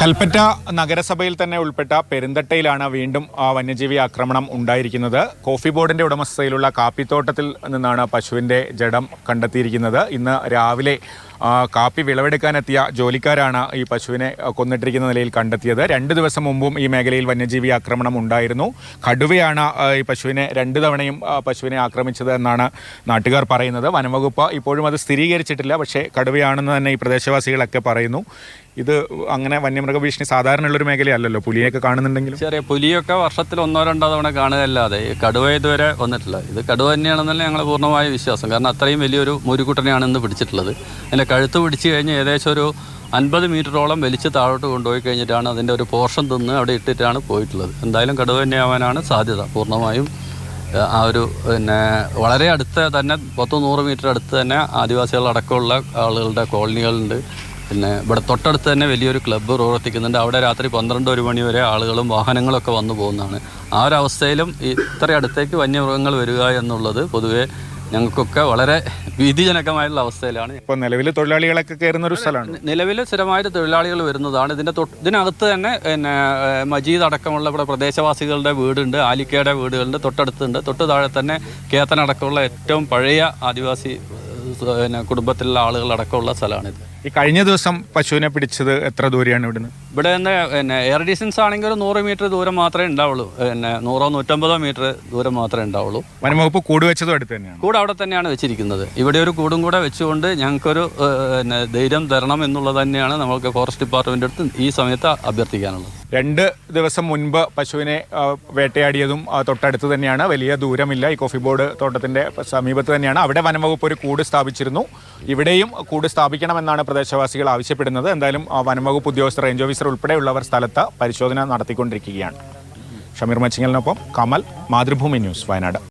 കൽപ്പറ്റ നഗരസഭയിൽ തന്നെ ഉൾപ്പെട്ട പെരുന്തട്ടയിലാണ് വീണ്ടും വന്യജീവി ആക്രമണം ഉണ്ടായിരിക്കുന്നത്. കോഫി ബോർഡിന്റെ ഉടമസ്ഥതയിലുള്ള കാപ്പിത്തോട്ടത്തിൽ നിന്നാണ് പശുവിന്റെ ജഡം കണ്ടെത്തിയിരിക്കുന്നത്. ഇന്ന് രാവിലെ കാപ്പി വിളവെടുക്കാനെത്തിയ ജോലിക്കാരാണ് ഈ പശുവിനെ കൊന്നിട്ടിരിക്കുന്ന നിലയിൽ കണ്ടെത്തിയത്. 2 ദിവസം മുമ്പും ഈ മേഖലയിൽ വന്യജീവി ആക്രമണം ഉണ്ടായിരുന്നു. കടുവയാണ് ഈ പശുവിനെ 2 തവണയും പശുവിനെ ആക്രമിച്ചത് എന്നാണ് നാട്ടുകാർ പറയുന്നത്. വനംവകുപ്പ് ഇപ്പോഴും അത് സ്ഥിരീകരിച്ചിട്ടില്ല. പക്ഷേ കടുവയാണെന്ന് തന്നെ ഈ പ്രദേശവാസികളൊക്കെ പറയുന്നു. ഇത് അങ്ങനെ വന്യമൃഗഭീഷണി സാധാരണയുള്ളൊരു മേഖലയല്ലല്ലോ. പുലിയൊക്കെ കാണുന്നുണ്ടെങ്കിലും ചെറിയ പുലിയൊക്കെ വർഷത്തിൽ 1-2 തവണ കാണുകയല്ലാതെ കടുവ ഇതുവരെ വന്നിട്ടില്ല. ഇത് കടുവ തന്നെയാണെന്നല്ലേ ഞങ്ങൾ പൂർണ്ണമായ വിശ്വാസം. കാരണം അത്രയും വലിയൊരു മുരുകുട്ടനെയാണ് ഇന്ന് പിടിച്ചിട്ടുള്ളത്. അതിൻ്റെ കഴുത്ത് പിടിച്ച് കഴിഞ്ഞ് ഏകദേശം ഒരു 50 മീറ്ററോളം വലിച്ച് താഴോട്ട് കൊണ്ടുപോയി കഴിഞ്ഞിട്ടാണ് അതിൻ്റെ ഒരു പോർഷൻ തിന്ന് അവിടെ ഇട്ടിട്ടാണ് പോയിട്ടുള്ളത്. എന്തായാലും കടുവ തന്നെയാവാനാണ് സാധ്യത പൂർണ്ണമായും. ആ ഒരു വളരെ അടുത്ത് തന്നെ 10-100 മീറ്റർ അടുത്ത് തന്നെ ആദിവാസികളടക്കമുള്ള ആളുകളുടെ കോളനികളുണ്ട്. ഇവിടെ തൊട്ടടുത്ത് തന്നെ വലിയൊരു ക്ലബ്ബ് പ്രവർത്തിക്കുന്നുണ്ട്. അവിടെ രാത്രി 12-1 മണി വരെ ആളുകളും വാഹനങ്ങളൊക്കെ വന്നു പോകുന്നതാണ്. ആ ഒരു അവസ്ഥയിലും ഇത്ര അടുത്തേക്ക് വന്യമൃഗങ്ങൾ വരിക എന്നുള്ളത് പൊതുവെ ഞങ്ങൾക്കൊക്കെ വളരെ ഭീതിജനകമായിട്ടുള്ള അവസ്ഥയിലാണ്. ഇപ്പോൾ നിലവിൽ തൊഴിലാളികളൊക്കെ കയറുന്ന ഒരു സ്ഥലമാണ്. നിലവിൽ സ്ഥിരമായിട്ട് തൊഴിലാളികൾ വരുന്നതാണ്. ഇതിനകത്ത് തന്നെ മജീദ് അടക്കമുള്ള ഇവിടെ പ്രദേശവാസികളുടെ വീടുണ്ട്, ആലിക്കയുടെ വീടുകളുണ്ട്, തൊട്ടടുത്തുണ്ട്. തൊട്ട് താഴെ തന്നെ കേത്തനടക്കമുള്ള ഏറ്റവും പഴയ ആദിവാസി കുടുംബത്തിലുള്ള ആളുകളടക്കമുള്ള സ്ഥലമാണിത്. ഈ കഴിഞ്ഞ ദിവസം പശുവിനെ പിടിച്ചത് എത്ര ദൂരെയാണ് ഇവിടുന്ന്? ഇവിടെ നിന്ന് എയർ ഡിസ്റ്റൻസ് ആണെങ്കിൽ 100 മീറ്റർ ദൂരം മാത്രമേ ഉണ്ടാവുള്ളൂ. 100-150 മീറ്റർ ദൂരം മാത്രമേ ഉണ്ടാവുള്ളൂ. വനംവകുപ്പ് കൂട് വെച്ചതും അടുത്ത് തന്നെയാണ്. കൂട് അവിടെ തന്നെയാണ് വെച്ചിരിക്കുന്നത്. ഇവിടെ ഒരു കൂടും കൂടെ വെച്ചുകൊണ്ട് ഞങ്ങൾക്കൊരു ധൈര്യം തരണം എന്നുള്ളത് തന്നെയാണ് നമ്മൾക്ക് ഫോറസ്റ്റ് ഡിപ്പാർട്ട്മെൻ്റ് അടുത്ത് ഈ സമയത്ത് അഭ്യർത്ഥിക്കാനുള്ളത്. 2 ദിവസം മുൻപ് പശുവിനെ വേട്ടയാടിയതും തൊട്ടടുത്ത് തന്നെയാണ്. വലിയ ദൂരമില്ല. ഈ കോഫി ബോർഡ് തോട്ടത്തിൻ്റെ സമീപത്ത് തന്നെയാണ്. അവിടെ വനംവകുപ്പ് ഒരു കൂട് സ്ഥാപിച്ചിരുന്നു. ഇവിടെയും കൂട് സ്ഥാപിക്കണമെന്നാണ് പ്രദേശവാസികൾ ആവശ്യപ്പെടുന്നത്. എന്തായാലും വനംവകുപ്പ് ഉദ്യോഗസ്ഥർ, റേഞ്ച് ഓഫീസർ ഉൾപ്പെടെയുള്ളവർ സ്ഥലത്ത് പരിശോധന നടത്തിക്കൊണ്ടിരിക്കുകയാണ്. ഷമീർ മച്ചിങ്ങലിനൊപ്പം കമൽ, മാതൃഭൂമി ന്യൂസ്, വയനാട്.